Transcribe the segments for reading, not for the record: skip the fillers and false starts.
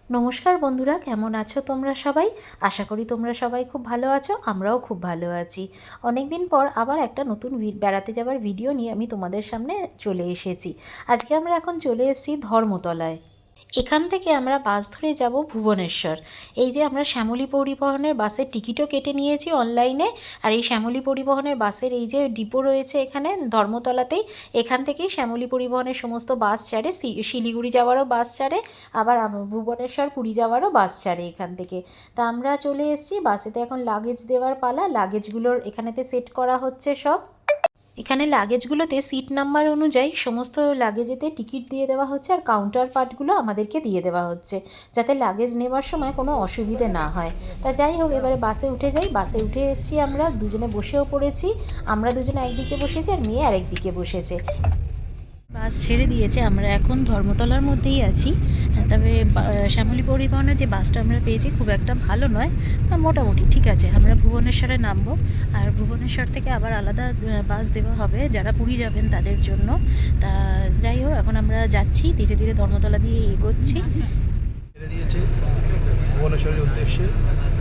নমস্কার বন্ধুরা, কেমন আছো তোমরা সবাই? আশা করি তোমরা সবাই খুব ভালো আছো। আমরাও খুব ভালো আছি। অনেক দিন পর আবার একটা নতুন বেড়াতে যাওয়ার ভিডিও নিয়ে আমি তোমাদের সামনে চলে এসেছি। আজকে আমরা এখন চলে এসেছি ধর্মতলায়। এখান থেকে আমরা বাস ধরে যাব ভুবনেশ্বর। এই যে আমরা শ্যামলী পরিবহনের বাসের টিকিটও কেটে নিয়েছি অনলাইনে। আর এই শ্যামলী পরিবহনের বাসের এই যে ডিপো রয়েছে এখানে ধর্মতলাতেই, এখান থেকেই শ্যামলী পরিবহনের সমস্ত বাস ছাড়ে। শিলিগুড়ি যাওয়ারও বাস ছাড়ে, আবার ভুবনেশ্বর পুরী যাওয়ারও বাস ছাড়ে এখান থেকে। তা আমরা চলে এসেছি বাসেতে, এখন লাগেজ দেওয়ার পালা। লাগেজগুলোর এখানেতে সেট করা হচ্ছে সব। এখানে লাগেজগুলোতে সিট নাম্বার অনুযায়ী সমস্ত লাগেজেতে টিকিট দিয়ে দেওয়া হচ্ছে, আর কাউন্টার পার্টগুলো আমাদেরকে দিয়ে দেওয়া হচ্ছে, যাতে লাগেজ নেওয়ার সময় কোনো অসুবিধে না হয়। তা যাই হোক, এবারে বাসে উঠে যাই। বাসে উঠে এসেছি, আমরা দুজনে বসেও পড়েছি। আমরা দুজনে একদিকে বসেছি আর মেয়ে আরেকদিকে বসেছে। বাস ছেড়ে দিয়েছে, আমরা এখন ধর্মতলার মধ্যেই আছি। তবে শ্যামলী পরিবহনের যে বাসটা আমরা পেয়েছি খুব একটা ভালো নয়, মোটামুটি ঠিক আছে। আমরা ভুবনেশ্বরে নামবো, আর ভুবনেশ্বর থেকে আবার আলাদা বাস দেওয়া হবে যারা পুরী যাবেন তাদের জন্য। তা যাই হোক, এখন আমরা যাচ্ছি ধীরে ধীরে, ধর্মতলা দিয়ে এগোচ্ছি। ছেড়ে দিয়েছে ভুবনেশ্বরের উদ্দেশ্যে।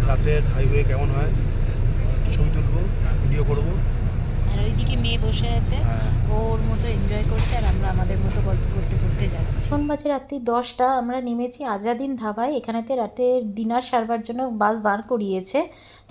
রাত্রের হাইওয়ে কেমন হয় ছবি তুলবো, ভিডিও করবো। আর ওইদিকে মেয়ে বসে আছে, ওর মতো এনজয় করছে, আর আমরা আমাদের মতো গল্প করতে করতে যাচ্ছি। এখন বাজে রাত্রি 10টা। আমরা নেমেছি আজাদিন ধাবায়। এখানেতে রাতে ডিনার সারবার জন্য বাস দাঁড় করিয়েছে।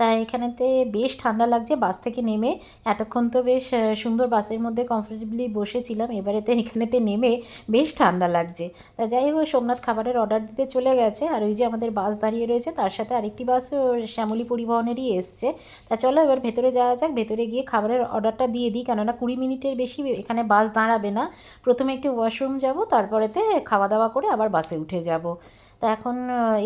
তাই এখানেতে বেশ ঠান্ডা লাগছে বাস থেকে নেমে। এতক্ষণ তো বেশ সুন্দর বাসের মধ্যে কমফোর্টেবলি বসেছিলাম, এবারেতে এখানেতে নেমে বেশ ঠান্ডা লাগছে। তা যাই হোক, সোমনাথ খাবারের অর্ডার দিতে চলে গেছে, আর ওই যে আমাদের বাস দাঁড়িয়ে রয়েছে তার সাথে আরেকটি বাসও শ্যামলী পরিবহনেরই এসছে। তা চলো এবার ভেতরে যাওয়া যাক। ভেতরে গিয়ে খাবারের অর্ডারটা দিয়ে দিই, কেননা 20 মিনিটের বেশি এখানে বাস দাঁড়াবে না। প্রথমে একটু ওয়াশরুম যাব, তারপরেতে খাওয়া দাওয়া করে আবার বাসে উঠে যাব। তা এখন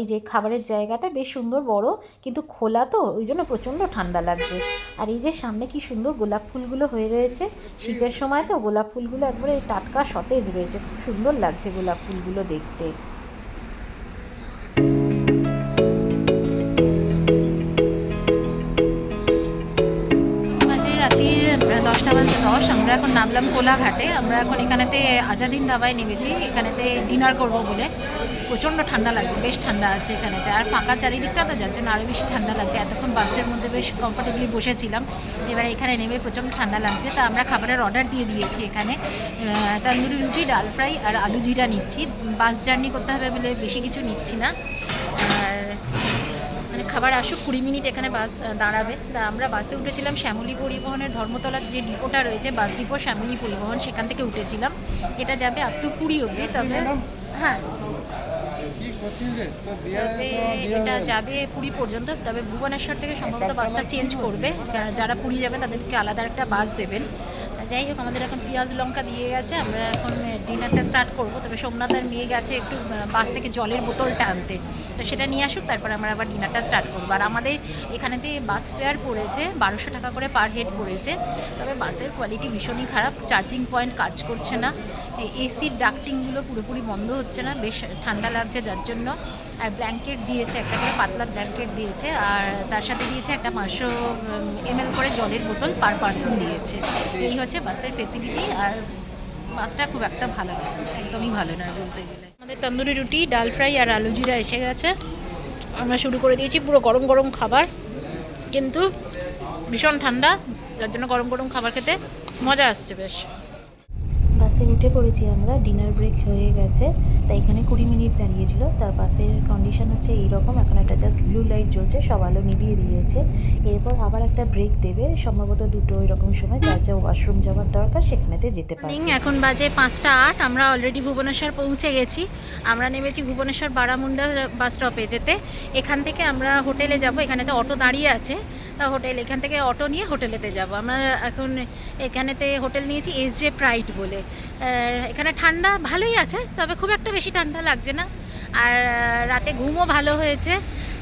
এই যে খাবারের জায়গাটা বেশ সুন্দর বড়, কিন্তু খোলা তো ওই জন্য প্রচণ্ড ঠান্ডা লাগছে। আর এই যে সামনে কি সুন্দর গোলাপ ফুলগুলো হয়ে রয়েছে, শীতের সময় তো গোলাপ ফুলগুলো একবারে টাটকা সতেজ রয়েছে, খুব সুন্দর লাগছে গোলাপ ফুলগুলো দেখতে। রাত্রির 10:10 আমরা এখন নামলাম কোলাঘাটে। আমরা এখন এখানেতে আজাদিন ধাবায় নেমেছি, এখানেতে ডিনার করব বলে। প্রচণ্ড ঠান্ডা লাগছে, বেশ ঠান্ডা আছে এখানেতে, আর ফাঁকা চারিদিকটা তো, যার জন্য আরও বেশি ঠান্ডা লাগছে। এতক্ষণ বাসের মধ্যে বেশ কমফোর্টেবলি বসেছিলাম, এবারে এখানে নেমে প্রচণ্ড ঠান্ডা লাগছে। তা আমরা খাবারের অর্ডার দিয়ে দিয়েছি এখানে। তন্দুরি রুটি, ডাল ফ্রাই আর আলু জিরা নিচ্ছি। বাস জার্নি করতে হবে বলে বেশি কিছু নিচ্ছি না। আর মানে খাবার আসুক, 20 মিনিট এখানে বাস দাঁড়াবে। তা আমরা বাসে উঠেছিলাম শ্যামলী পরিবহনের ধর্মতলার যে ডিপোটা রয়েছে, বাস ডিপো শ্যামলী পরিবহন, সেখান থেকে উঠেছিলাম। এটা যাবে আপ টু পুরী অবধি। তবে হ্যাঁ, তবে এটা যাবে পুরী পর্যন্ত। তবে ভুবনেশ্বর থেকে সম্ভবত বাসটা চেঞ্জ করবে, যারা পুরী যাবে তাদেরকে আলাদা একটা বাস দেবেন। যাই হোক, আমাদের এখন পেঁয়াজ লঙ্কা দিয়ে গেছে, আমরা এখন ডিনারটা স্টার্ট করব। তবে সোমনাথ আর মেয়ে গেছে একটু বাস থেকে জলের বোতলটা আনতে, তো সেটা নিয়ে আসুক, তারপর আমরা আবার ডিনারটা স্টার্ট করবো। আর আমাদের এখানেতে বাস ফেয়ার পড়েছে 1200 টাকা করে পার হেড পড়েছে। তবে বাসের কোয়ালিটি ভীষণই খারাপ, চার্জিং পয়েন্ট কাজ করছে না, এসির ডাক্টিংগুলো পুরোপুরি বন্ধ হচ্ছে না, বেশ ঠান্ডা লাগছে যার জন্য। আর ব্ল্যাঙ্কেট দিয়েছে, একটা করে পাতলা ব্ল্যাঙ্কেট দিয়েছে, আর তার সাথে দিয়েছে একটা 500 ml করে জলের বোতল পার পার্সন দিয়েছে। এই হচ্ছে বাসের ফেসিলিটি। আর বাসটা খুব একটা ভালো নয়, একদমই ভালো নয় বলতে গেলে। আমাদের তন্দুরি রুটি, ডাল ফ্রাই আর আলু জিরা এসে গেছে। আমরা শুরু করে দিয়েছি, পুরো গরম গরম খাবার, কিন্তু ভীষণ ঠান্ডা, যার জন্য গরম গরম খাবার খেতে মজা আসছে বেশ। বাসে উঠে পড়েছি আমরা, ডিনার ব্রেক হয়ে গেছে। তাই এখানে 20 মিনিট দাঁড়িয়েছিল। তা বাসের কন্ডিশন হচ্ছে এইরকম, এখন একটা জাস্ট ব্লু লাইট জ্বলছে, সব আলো নিভিয়ে দিয়েছে। এরপর আবার একটা ব্রেক দেবে, সম্ভবত 2টো এরকম সময়, যার যা ওয়াশরুম যাওয়ার দরকার সেখানেতে যেতে পারে। এখন বাজে 5টা 8, আমরা অলরেডি ভুবনেশ্বর পৌঁছে গেছি। আমরা নেমেছি ভুবনেশ্বর বারামুন্ডা বাস স্টপে যেতে। এখান থেকে আমরা হোটেলে যাব, এখানেতে অটো দাঁড়িয়ে আছে। হোটেল, এখান থেকে অটো নিয়ে হোটেলেতে যাব। আমরা এখন এখানেতে হোটেল নিয়েছি SJ প্রাইড বলে। এখানে ঠান্ডা ভালোই আছে, তবে খুব একটা বেশি ঠান্ডা লাগছে না। আর রাতে ঘুমও ভালো হয়েছে।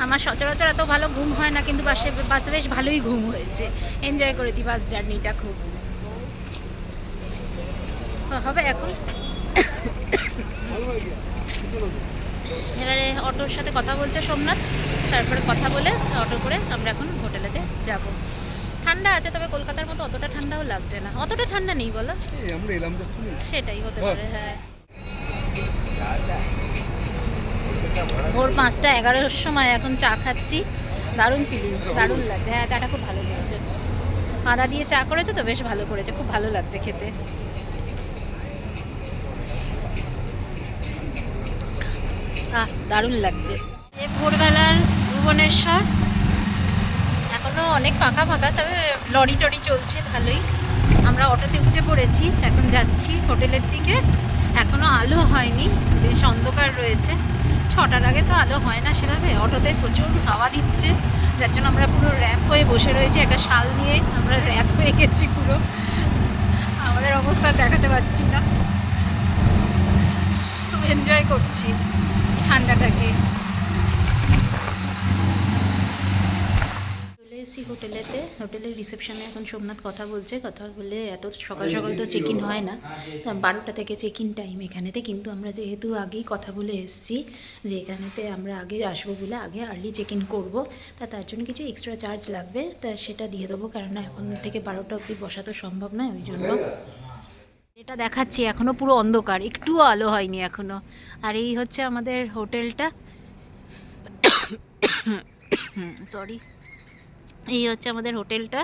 আমার সচরাচর এত ভালো ঘুম হয় না, কিন্তু বাসে বেশ ভালোই ঘুম হয়েছে। এনজয় করেছি বাস জার্নিটা খুব। হবে এখন এবারে অটোর সাথে কথা বলছে সোমনাথ, তারপরে কথা বলে অটো করে আমরা এখন হোটেলেতে যাব। ঠান্ডা আছে, তবে কলকাতার মতো অতটা ঠান্ডাও লাগছে না। অতটা ঠান্ডা নেই বলো, সেটাই হতে পারে। হ্যাঁ, ভোর 5:11 সময় এখন চা খাচ্ছি। দারুণ ফিলিং, দারুণ লাগছে। হ্যাঁ, চাটা খুব ভালো লেগেছে। আদা দিয়ে চা করেছে তো, বেশ ভালো করেছে, খুব ভালো লাগছে খেতে। দারুণ লাগছে। এই ভোরবেলার ভুবনেশ্বর এখনো অনেক ফাঁকা ফাঁকা, তবে লরি টরি চলছে ভালোই। আমরা অটোতে উঠে পড়েছি, এখন যাচ্ছি হোটেলের দিকে। এখনো আলো হয়নি, বেশ অন্ধকার রয়েছে। 6টার আগে তো আলো হয় না সেভাবে। অটোতে প্রচুর হাওয়া দিচ্ছে, যার জন্য আমরা পুরো র্যাপ হয়ে বসে রয়েছি। একটা শাল নিয়ে আমরা র্যাপ হয়ে গেছি পুরো। আমাদের অবস্থা দেখাতে পারছি না। খুব এনজয় করছি ঠান্ডাটাকে। চলে এসেছি হোটেলেতে। হোটেলের রিসেপশনে এখন সোমনাথ কথা বলছে। কথা বলে এত সকাল সকাল তো চেক ইন হয় না, 12টা থেকে চেক ইন টাইম এখানেতে। কিন্তু আমরা যেহেতু আগেই কথা বলে এসেছি যে এখানেতে আমরা আগে আসবো বলে, আগে আর্লি চেক ইন করবো, তার জন্য কিছু এক্সট্রা চার্জ লাগবে, তা সেটা দিয়ে দেবো। কারণ এখন থেকে 12টা অবধি বসা তো সম্ভব নয়, ওই জন্য। এটা দেখাচ্ছি, এখনও পুরো অন্ধকার, একটুও আলো হয়নি এখনও। আর এই হচ্ছে আমাদের হোটেলটা। সরি, এই হচ্ছে আমাদের হোটেলটা।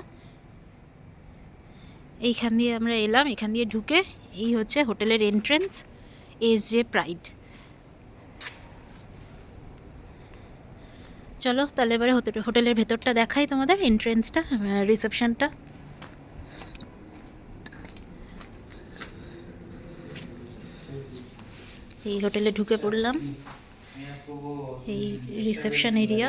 এইখান দিয়ে আমরা এলাম, এখান দিয়ে ঢুকে এই হচ্ছে হোটেলের এন্ট্রেন্স, SJ প্রাইড। চলো তাহলে এবারে হোটেলের ভেতরটা দেখাই তোমাদের, এন্ট্রেন্সটা, রিসেপশনটা। এই হোটেলে ঢুকে পড়লাম, এই রিসেপশন এরিয়া।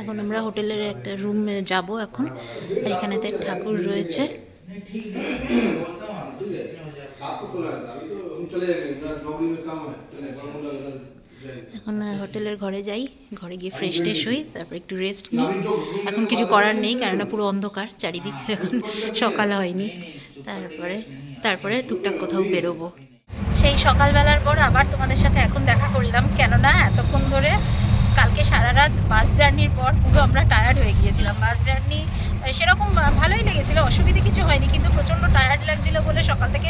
এখন আমরা হোটেলের একটা রুমে যাব এখন। আর এখানেতে ঠাকুর রয়েছে। এখন হোটেলের ঘরে যাই, ঘরে গিয়ে ফ্রেশ ট্রেশ হই, তারপর একটু রেস্ট নিই। এখন কিছু করার নেই, কেননা পুরো অন্ধকার চারিদিক, এখন সকাল হয়নি। তারপরে টুকটাক কোথাও বেরোবো। সেই সকালবেলার পর আবার তোমাদের সাথে এখন দেখা করলাম, কেননা এতক্ষণ ধরে কালকে সারা রাত বাস জার্নির পর পুরো আমরা টায়ার্ড হয়ে গিয়েছিলাম। বাস জার্নি সেরকম ভালোই লেগেছিলো, অসুবিধে কিছু হয়নি, কিন্তু প্রচণ্ড টায়ার্ড লাগছিলো বলে সকাল থেকে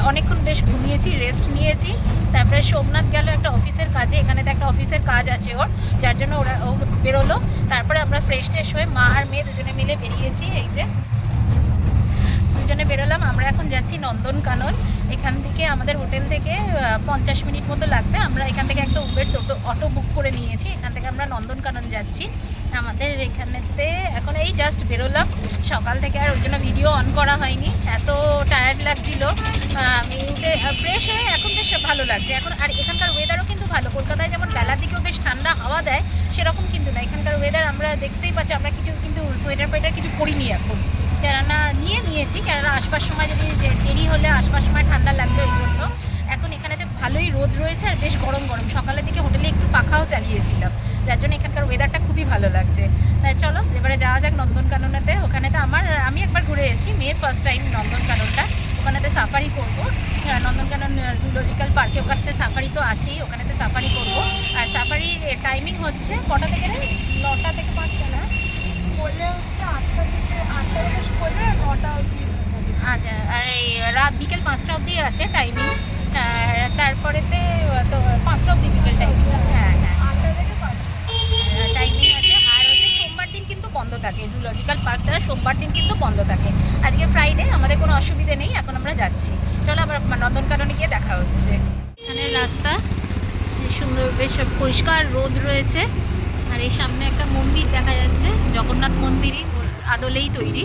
অনেকক্ষণ বেশ ঘুমিয়েছি, রেস্ট নিয়েছি। তারপরে সোমনাথ গেল একটা অফিসের কাজে, এখানে তো একটা অফিসের কাজ আছে ওর, যার জন্য ও বেরোলো। তারপরে আমরা ফ্রেশ ট্রেশ হয়ে মা আর মেয়ে দুজনে মিলে বেরিয়েছি। এই যে দুজনে বেরোলাম। আমরা এখন যাচ্ছি নন্দনকানন। এখান থেকে আমাদের হোটেল থেকে 50 মিনিট মতো লাগবে। আমরা এখান থেকে একটা উবের অটো বুক করে নিয়েছি, এখান থেকে আমরা নন্দনকানন যাচ্ছি। আমাদের এখানেতে এখন এই জাস্ট বেরোলাম সকাল থেকে, আর ওই জন্য ভিডিও অন করা হয়নি, এত টায়ার্ড লাগছিলো। আমি উঠে ফ্রেশ হয়ে এখন বেশ ভালো লাগছে এখন। আর এখানকার ওয়েদারও কিন্তু ভালো। কলকাতায় যেমন বেলার দিকেও বেশ ঠান্ডা হাওয়া দেয়, সেরকম কিন্তু না। এখানকার ওয়েদার আমরা দেখতেই পাচ্ছি। আমরা কিছু কিন্তু সোয়েটার ফোয়েটার কিছু করিনি এখন, কেননা নিয়েছি, কেননা আসবার সময় যদি দেরি হলে আসবার সময় ঠান্ডা লাগবে, ওই জন্য। এখন এখানেতে ভালোই রোদ রয়েছে আর বেশ গরম গরম। সকালের দিকে হোটেলে একটু পাখাও চালিয়েছিলাম, যার জন্য এখানকার ওয়েদারটা খুবই ভালো লাগছে। তাই চলো এবারে যাওয়া যাক নন্দনকাননেতে। ওখানেতে আমি একবার ঘুরে এসেছি, মেয়ের ফার্স্ট টাইম নন্দনকাননটা। ওখানেতে সাফারি করবো, নন্দনকানন জুলজিক্যাল পার্কে, ওখানেতে সাফারি তো আছেই, ওখানেতে সাফারি করবো। আর সাফারির টাইমিং হচ্ছে কটা থেকে? 9টা থেকে 5টা না, বললে হচ্ছে 8টা থেকে করলে 9টা অবধি। আচ্ছা, আর এই রাত বিকেল 5টা অবধি আছে টাইমিং। তারপরেতে তো 5টা অবধি বিকেল টাইমিং আছে। হ্যাঁ, 8টা থেকে 5টা টাইমিং আছে। আর হচ্ছে সোমবার দিন কিন্তু বন্ধ থাকে, জুলজিক্যাল পার্কটা সোমবার দিন কিন্তু বন্ধ থাকে। আজকে ফ্রাইডে, আমাদের কোনো অসুবিধে নেই। এখন আমরা যাচ্ছি, চলো আবার নন্দনকাননে গিয়ে দেখা হচ্ছে। এখানের রাস্তা সুন্দর, বেশ পরিষ্কার, রোদ রয়েছে। আর এই সামনে একটা মন্দির দেখা যাচ্ছে, জগন্নাথ মন্দিরই আদলেই তৈরি।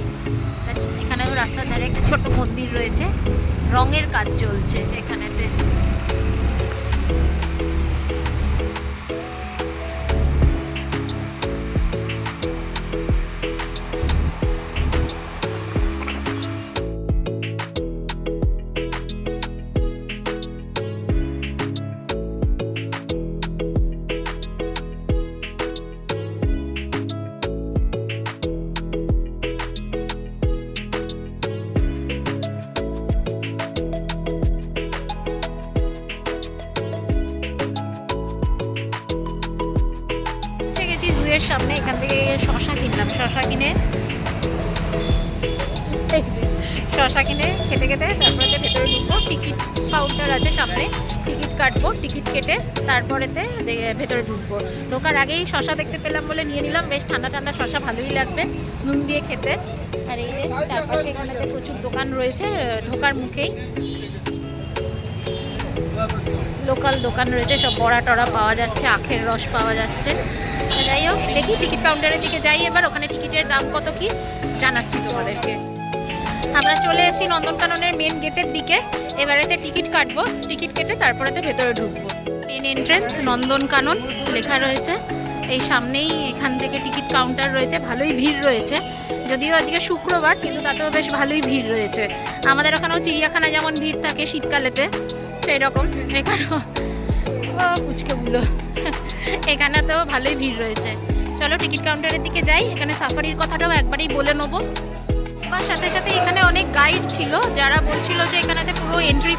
এখানেও রাস্তার ধারে একটা ছোট মন্দির রয়েছে, রঙের কাজ চলছে এখানেতে। সামনে এখান থেকে শশা কিনলাম, শশা কিনে শশা কিনে খেতে খেতে তারপরে ভেতরে ঢুকবো। টিকিট কাউন্টার আছে সামনে, টিকিট কাটবো, টিকিট কেটে তারপরেতে ভেতরে ঢুকবো। ঢোকার আগেই শশা দেখতে পেলাম বলে নিয়ে নিলাম, বেশ ঠান্ডা ঠান্ডা শশা, ভালোই লাগবে নুন দিয়ে খেতে। আর এই যে চারপাশে এখানেতে প্রচুর দোকান রয়েছে, ঢোকার মুখেই লোকাল দোকান রয়েছে, সব বড়া টড়া পাওয়া যাচ্ছে, আখের রস পাওয়া যাচ্ছে। যাই হোক, দেখি টিকিট কাউন্টারের দিকে যাই এবার, ওখানে টিকিটের দাম কত কি জানাচ্ছি তোমাদেরকে। আমরা চলে এসেছি নন্দনকাননের মেন গেটের দিকে, এবারেতে টিকিট কাটবো, টিকিট কেটে তারপরেতে ভেতরে ঢুকবো। মেন এন্ট্রেন্স নন্দনকানন লেখা রয়েছে এই সামনেই, এখান থেকে টিকিট কাউন্টার রয়েছে, ভালোই ভিড় রয়েছে, যদিও আজকে শুক্রবার কিন্তু তাতেও বেশ ভালোই ভিড় রয়েছে। আমাদের ওখানেও চিড়িয়াখানা যেমন ভিড় থাকে শীতকালেতে, সেই রকম এখানেও পুচকেগুলো এখানে তো ভালোই ভিড় রয়েছে। চলো টিকিট কাউন্টারের দিকে যাই, এখানে সাফারির কথাটাও একবারেই বলে নেবো। বা সাথে সাথে এখানে অনেক গাইড ছিল যারা বলছিল যে এখানেতে পুরো এন্ট্রি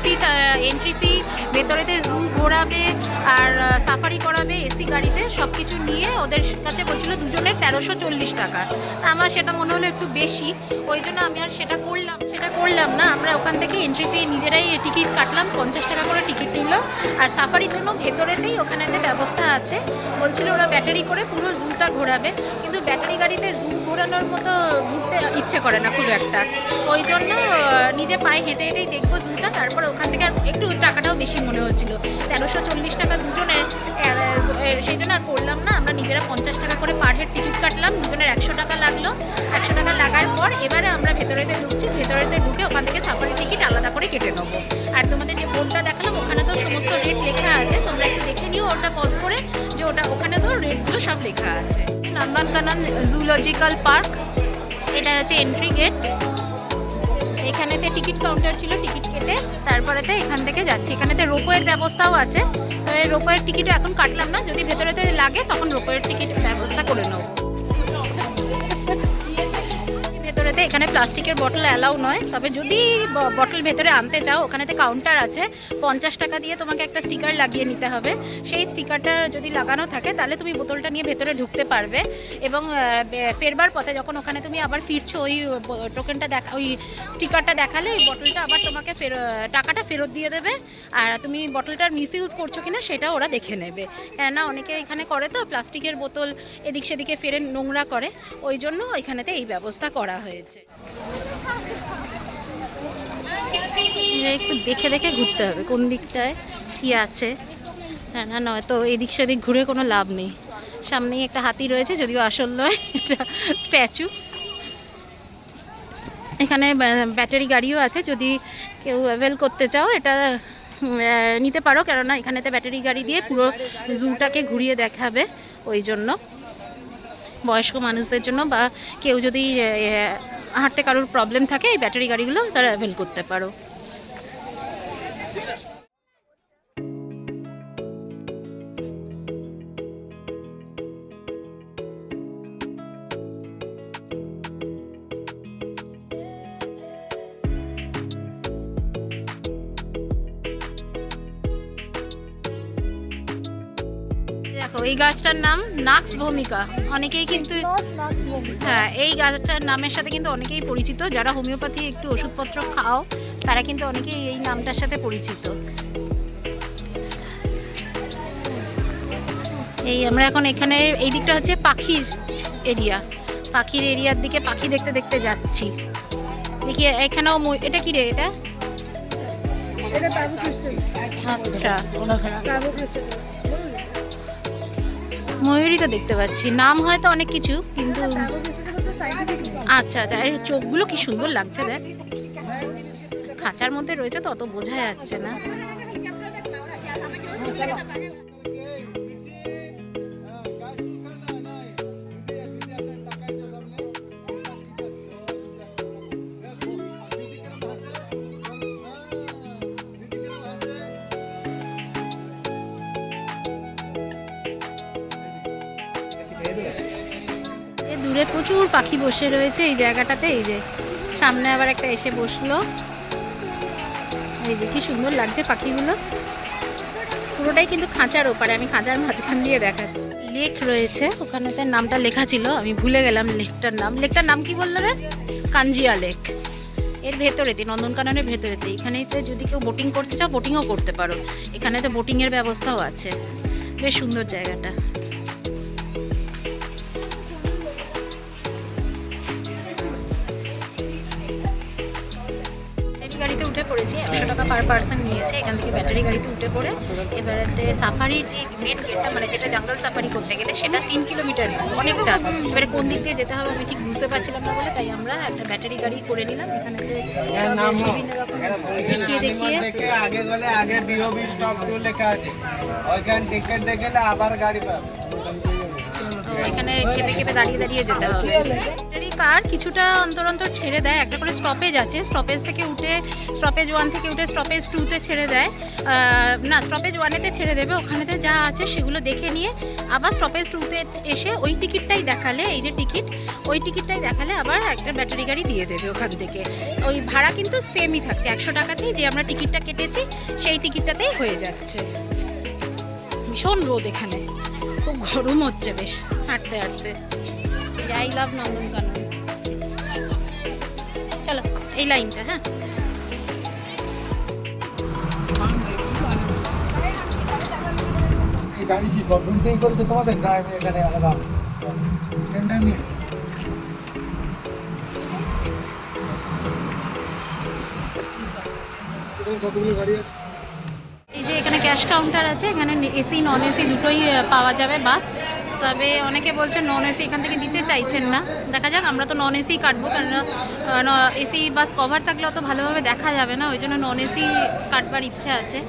ফি, ভেতরেতে জু ঘোরাবে আর সাফারি করাবে এসি গাড়িতে, সব কিছু নিয়ে ওদের কাছে বলছিল দুজনের 1340 টাকা। আমার সেটা মনে হলো একটু বেশি, ওই জন্য আমি আর সেটা করলাম না। আমরা ওখান থেকে এন্ট্রি ফি নিজেরাই টিকিট কাটলাম, 50 টাকা করে টিকিট নিল। আর সাফারির জন্য ভেতরেতেই ওখানেতে ব্যবস্থা আছে, বলছিল ওরা ব্যাটারি করে পুরো জুটা ঘোরাবে, কিন্তু ব্যাটারি গাড়িতে জু ঘোরানোর মতো ঘুরতে ইচ্ছে করে না খুব একটা, ওই জন্য নিজে পায়ে হেঁটে হেঁটেই দেখবো জুটা। তারপর ওখান থেকে আর একটু টাকাটাও বেশি মনে হচ্ছিল, 1340 টাকা দুজনের, সেই জন্য আর করলাম না। আমরা নিজেরা 50 টাকা করে পার হেড টিকিট কাটলাম, দুজনের 100 টাকা লাগলো। 100 টাকা লাগার পর এবারে আমরা ভেতরেতে ঢুকছি, ভেতরেতে ঢুকে ওখান থেকে সাফারি টিকিট আলাদা করে কেটে নেবো। আর তোমাদের যে বোর্ডটা দেখালাম ওখানে তো সমস্ত রেট লেখা আছে, তোমরা একটু দেখে নিও ওটা পজ করে, যে ওখানে তো রেটগুলো সব লেখা আছে। নন্দনকানন জুলজিক্যাল পার্ক, এটা হচ্ছে এন্ট্রি গেট। এখানেতে টিকিট কাউন্টার ছিল, টিকিট কেটে তারপরেতে এখান থেকে যাচ্ছি। এখানেতে রোপওয়ের ব্যবস্থাও আছে, তবে রোপওয়ের টিকিটও এখন কাটলাম না, যদি ভেতরেতে লাগে তখন রোপওয়ের টিকিট ব্যবস্থা করে নেব। ভেতরেতে এখানে প্লাস্টিকের বটল অ্যালাউ নয়, তবে যদি বটল ভেতরে আনতে চাও ওখানেতে কাউন্টার আছে, 50 টাকা দিয়ে তোমাকে একটা স্টিকার লাগিয়ে নিতে হবে। সেই স্টিকারটা যদি লাগানো থাকে তাহলে তুমি বোতলটা নিয়ে ভেতরে ঢুকতে পারবে, এবং ফেরবার পথে যখন ওখানে তুমি আবার ফিরছো ওই টোকেনটা ওই স্টিকারটা দেখালে ওই বটলটা আবার তোমাকে টাকাটা ফেরত দিয়ে দেবে। আর তুমি বটলটার মিস ইউজ করছো কিনা সেটা ওরা দেখে নেবে, কেননা অনেকে এখানে করে তো প্লাস্টিকের বোতল এদিক সেদিকে ফেরে নোংরা করে, ওই জন্য এখানেতে এই ব্যবস্থা করা হয়েছে। একটু দেখে দেখে ঘুরতে হবে কোন দিকটায় কি আছে, না নয়তো এদিক সেদিক ঘুরে কোনো লাভ নেই। সামনেই একটা হাতি রয়েছে, যদিও আসল নয়, এটা স্ট্যাচু। এখানে ব্যাটারি গাড়িও আছে, যদি কেউ অ্যাভেল করতে চাও এটা নিতে পারো, কেননা এখানেতে ব্যাটারি গাড়ি দিয়ে পুরো জুটাকে ঘুরিয়ে দেখাবে, ওই জন্য বয়স্ক মানুষদের জন্য বা কেউ যদি হাঁটতে কারোর প্রবলেম থাকে এই ব্যাটারি গাড়িগুলো তারা অ্যাভেল করতে পারো। দেখো এই গাছটার নাম নাক্স ভূমিকা, অনেকেই কিন্তু হ্যাঁ এই গাছটার নামের সাথে কিন্তু অনেকেই পরিচিত, যারা হোমিওপ্যাথি একটু ওষুধপত্র খাও তারা কিন্তু অনেকেই এই নামটার সাথে পরিচিত। এই আমরা এখন এখানে এই দিকটা হচ্ছে পাখির এরিয়ার দিকে পাখি দেখতে দেখতে যাচ্ছি। দেখি এখানেও এটা কি রে, এটা ময়ূরই তো দেখতে পাচ্ছি, নাম হয়তো অনেক কিছু কিন্তু আচ্ছা আচ্ছা, এই চোখগুলো কি সুন্দর লাগছে, দেখ খাঁচার মধ্যে রয়েছে তো অত বোঝা যাচ্ছে না। দূরে প্রচুর পাখি বসে রয়েছে এই জায়গাটাতে, এই যে সামনে আবার একটা এসে বসলো, এই যে কি সুন্দর লাগছে পাখিগুলো। পুরোটাই কিন্তু খাঁচার ওপারে, আমি খাঁচার মাঝখান দিয়ে দেখাচ্ছি। লেক রয়েছে ওখানেতে, নামটা লেখা ছিল আমি ভুলে গেলাম লেকটার নাম কি বললো রে, কাঞ্জিয়া লেক। এর ভেতরেতে, নন্দনকাননের ভেতরেতে। এখানেতে যদি কেউ বোটিং করতে চাও বোটিংও করতে পারো, এখানে তো বোটিংয়ের ব্যবস্থাও আছে। বেশ সুন্দর জায়গাটা। গাড়িতে উঠে পড়েছি, 100 টাকা পার পার্সন নিয়েছে। এখান থেকে ব্যাটারি গাড়িতে উঠে পড়ে এবারেতে সাফারির যে মেন গেটটা, মানে যেটা জঙ্গল সাফারি করতে গেলে সেটা 3 কিলোমিটার, অনেকটা। এবারে কোন দিক দিয়ে যেতে হবে আমি ঠিক বুঝতে পারছিলাম না বলে তাই আমরা একটা ব্যাটারি গাড়ি করে নিলাম। এখানেতে বিভিন্ন রকম দেখিয়ে আগে গেলে আগে বিওবি স্টপ টু লেখা আছে, ওইখান টিকিট দেখে আবার গাড়ি পাবে। এখানে কেঁপে কেঁপে দাঁড়িয়ে দাঁড়িয়ে যেতে হবে। ব্যাটারি কার কিছুটা অন্তর অন্তর ছেড়ে দেয়, একটা করে স্টপেজ আছে। স্টপেজ থেকে উঠে স্টপেজ 1 থেকে উঠে স্টপেজ 2-তে ছেড়ে দেয়, না স্টপেজ 1-এতে ছেড়ে দেবে। ওখানেতে যা আছে সেগুলো দেখে নিয়ে আবার স্টপেজ 2-তে এসে ওই টিকিটটাই দেখালে, এই যে টিকিট, ওই টিকিটটাই দেখালে আবার একটা ব্যাটারি গাড়ি দিয়ে দেবে ওখান থেকে। ওই ভাড়া কিন্তু সেমই থাকছে, 100 টাকাতেই যে আমরা টিকিটটা কেটেছি সেই টিকিটটাতেই হয়ে যাচ্ছে। ভীষণ রোদ এখানে, খুব গরম হচ্ছে বেশ হাঁটতে হাঁটতে। I love Nandankanan. চলো এই লাইনটা, হ্যাঁ গাড়ি কি গভর্নমেন্ট থেকে করেছে তোমাদের না এখানে আলাদা টেন্ডার নিয়ে? কতগুলো গাড়ি আছে? এই যে এখানে ক্যাশ কাউন্টার আছে, এখানে এসি নন এসি দুটোই পাওয়া যাবে বাস। তবে অনেকে বলছেন নন এসি এখান থেকে দিতে চাইছেন না, দেখা যাক। আমরা তো নন এসি কাটবো, কারণ এসি বাস কভার থাকলে অত ভালোভাবে দেখা যাবে না, ওই জন্য নন এসি কাটবার ইচ্ছা আছে।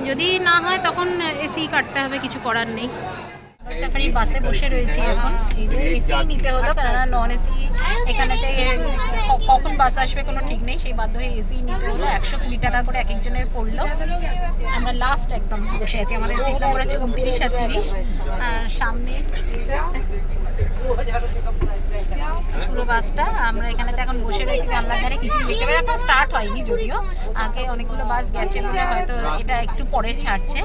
যদি না হয় তখন এসি কাটতে হবে, কিছু করার নেই। সাফারির বাসে বসে রয়েছি এখন। এই যে এসি নিতে হলো, কারণ নন এসি এখানেতে কখন বাস আসবে কোনো ঠিক নেই, সেই বাধ্য হয়ে এসি নিতে হলো। 120 টাকা করে এক একজনের পড়লো। আমরা লাস্ট একদম বসে আছি, আমাদের সিট নম্বর হচ্ছে 29 আর 30। আর সামনে পুরো বাসটা। আমরা এখানেতে এখন বসে রয়েছি জানলার ধারে, কিছুই দেখতে পাই। এখন স্টার্ট হয়নি যদিও, আগে অনেকগুলো বাস গেছে বলে হয়তো এটা একটু পরে ছাড়ছে।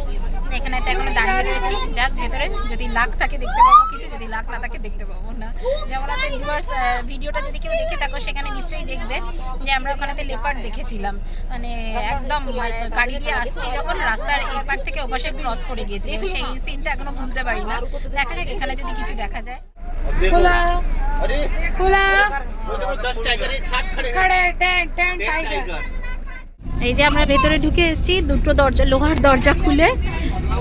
এখানে তো এখনো দাঁড়িয়ে রয়েছি, যাক ভেতরে যদি লাক থাকে দেখতে পাবো কিছু, যদি লাক না থাকে দেখতে পাবো না। যেমন আমাদের ভিউয়ার্স ভিডিওটা যদি কেউ দেখে থাকো সেখানে নিশ্চয়ই দেখবে যে আমরা ওখানেতে লেপার্ড দেখেছিলাম, মানে একদম মানে গাড়ি দিয়ে আসছি যখন রাস্তার এপার থেকে ওপাশে ক্রস করে গিয়েছিল, সেই সিনটা এখনো ভুলতে পারি না। দেখা যাক এখানে যদি কিছু দেখা যায়। খোলা খোলা এই যে আমরা ভেতরে ঢুকে এসেছি, দুটো দরজা, লোহার দরজা খুলে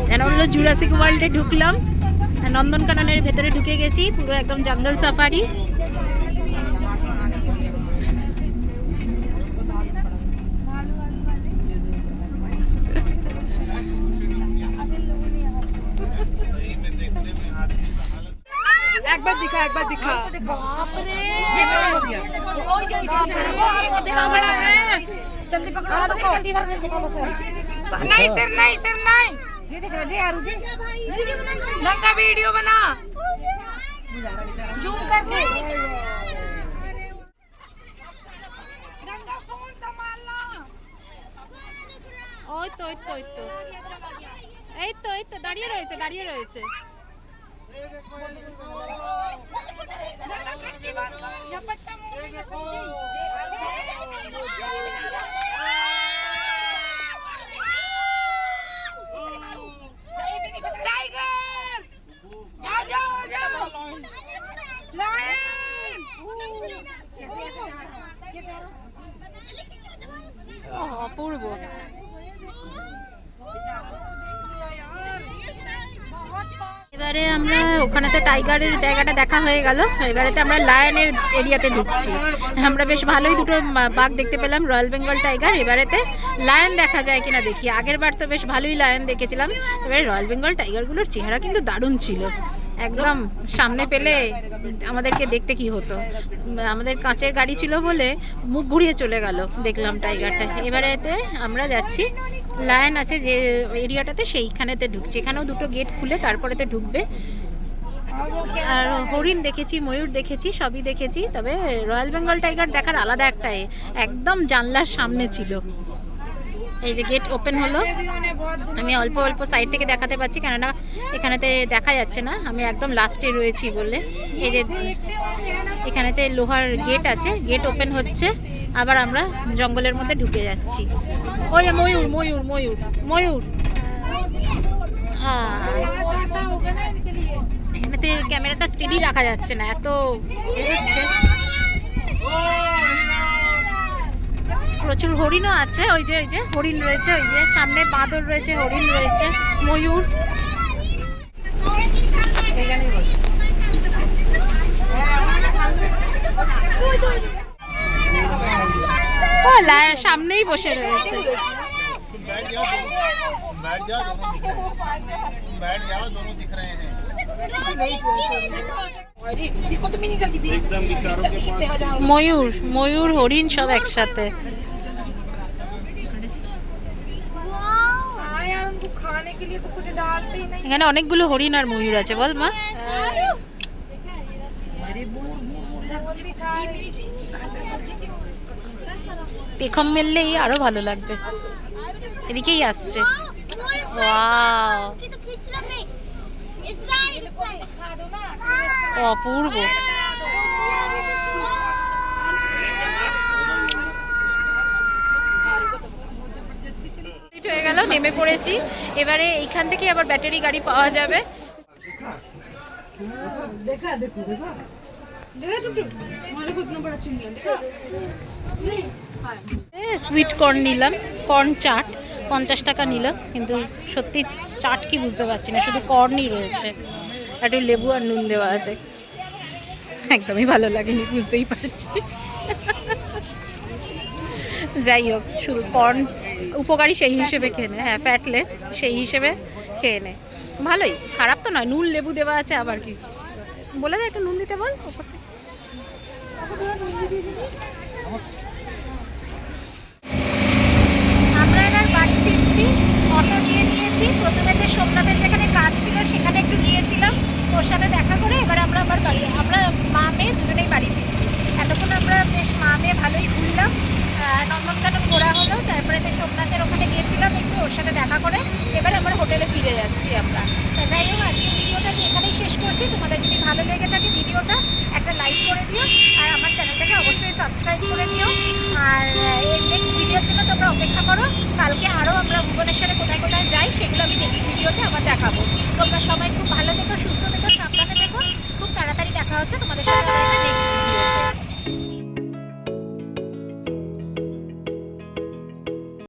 যেন হলো জুরাসিক ওয়ার্ল্ডে ঢুকলাম। নন্দনকাননের ভেতরে ঢুকে গেছি, পুরো একদম জঙ্গল সাফারি। একবার দিখা বাপরে जल्दी पकड़ो तो नहीं सर नहीं जी देख रहे यार जी नंगा वीडियो बना जूम करके गंगा फोन संभालना ওই তো এই তো এই তো এই তো দাঁড়িয়ে রয়েছে झपट्टा मुंह में समझी टाइगर जाओ लायन অপূর্ব। এবারে আমরা ওখানেতে টাইগারের জায়গাটা দেখা হয়ে গেল, এবারেতে আমরা লায়নের এরিয়াতে ঢুকছি। আমরা বেশ ভালোই দুটো বাঘ দেখতে পেলাম, রয়্যাল বেঙ্গল টাইগার। এবারেতে লায়ন দেখা যায় কিনা দেখি। আগের বার তো বেশ ভালোই লায়ন দেখেছিলাম, এবারে রয়্যাল বেঙ্গল টাইগারগুলোর চেহারা কিন্তু দারুণ ছিল, একদম সামনে পেলে আমাদেরকে দেখতে কি হতো। আমাদের কাঁচের গাড়ি ছিল বলে মুখ ঘুরিয়ে চলে গেল, দেখলাম টাইগারটা। এবারেতে আমরা যাচ্ছি লায়ন আছে যে এরিয়াটাতে, সেইখানেতে ঢুকছি। এখানেও দুটো গেট খুলে তারপরেতে ঢুকবে। আর হরিণ দেখেছি, ময়ূর দেখেছি, সবই দেখেছি। তবে রয়্যাল বেঙ্গল টাইগার দেখার আলাদা একটা একদম জানলার সামনে ছিল। এই যে গেট ওপেন হলো। আমি অল্প অল্প সাইড থেকে দেখাতে পাচ্ছি, কেননা এখানেতে দেখা যাচ্ছে না, আমি একদম লাস্টে রয়েছি বলে। এই যে এখানেতে লোহার গেট আছে, গেট ওপেন হচ্ছে, আবার আমরা জঙ্গলের মধ্যে ঢুকে যাচ্ছি। ওই যে ময়ূর ময়ূর ময়ূর ময়ূর। এখানেতে ক্যামেরাটা স্টেডি রাখা যাচ্ছে না, এত হচ্ছে। প্রচুর হরিণও আছে, ওই যে হরিণ রয়েছে, ওই যে সামনে বাঁদর রয়েছে, হরিণ রয়েছে, ময়ূর। ও সামনেই বসে রয়েছে। ময়ূর ময়ূর হরিণ সব একসাথে। এখানে অনেকগুলো হরিণ আর ময়ূর আছে, বল মা। পেখম মেললেই আরো ভালো লাগবে। এদিকেই আসছে। অপূর্ব। হয়ে গেল, নেমে পড়েছি। এবারে এইখান থেকে আবার ব্যাটারি গাড়ি পাওয়া যাবে। সুইট কর্ন নিলাম, কর্ন চাট 50 টাকা নিল, কিন্তু সত্যি চাট কি বুঝতে পারছি না, শুধু কর্নই রয়েছে, একটু লেবু আর নুন দেওয়া আছে। একদমই ভালো লাগেনি, বুঝতেই পারছি। যাই হোক, শুধু কর্ন উপকারী সেই হিসেবে খেয়ে নে, হ্যাঁ ফ্যাটলেস সেই হিসেবে খেয়ে নে, ভালোই, খারাপ তো নয়। নুন লেবু দেওয়া আছে, আবার কি বলে দেয় একটু নুন দিতে বল। আমরা এবার বাড়ি ফিরছি, অটো নিয়ে নিয়েছি। প্রথমে যে সোমনাথের যেখানে কাজ ছিল সেখানে একটু গিয়েছিলাম, ওর সাথে দেখা করে এবার আমরা আবার বাড়ি, আমরা মা মেয়ে দুজনেই বাড়ি ফিরছি। এতক্ষণ আমরা বেশ মা মেয়ে ভালোই ঘুরলাম, নন্দনকানন ঘোরা হলো, তারপরে সোমনাথের ওখানে গিয়েছিলাম একটু, ওর সাথে দেখা করে এবার আমরা হোটেলে ফিরে যাচ্ছি আমরা। যাই হোক, আজকে ভিডিওটা আমি এখানেই শেষ করছি। তোমাদের যদি ভালো লেগে থাকে ভিডিওটা একটা লাইক করে দিও, আর আমার চ্যানেলটাকে অবশ্যই সাবস্ক্রাইব করে নিও। আর এর নেক্সট ভিডিওর জন্য তোমরা অপেক্ষা করো। কালকে আরও আমরা ভুবনেশ্বরে কোথায় কোথায় যাই সেগুলো আমি নেক্সট ভিডিওতে আবার দেখাবো। তোমরা সবাই খুব ভালো থেকো, সুস্থ থেকো, সাবধানে থেকো। খুব তাড়াতাড়ি দেখা হচ্ছে তোমাদের সাথে।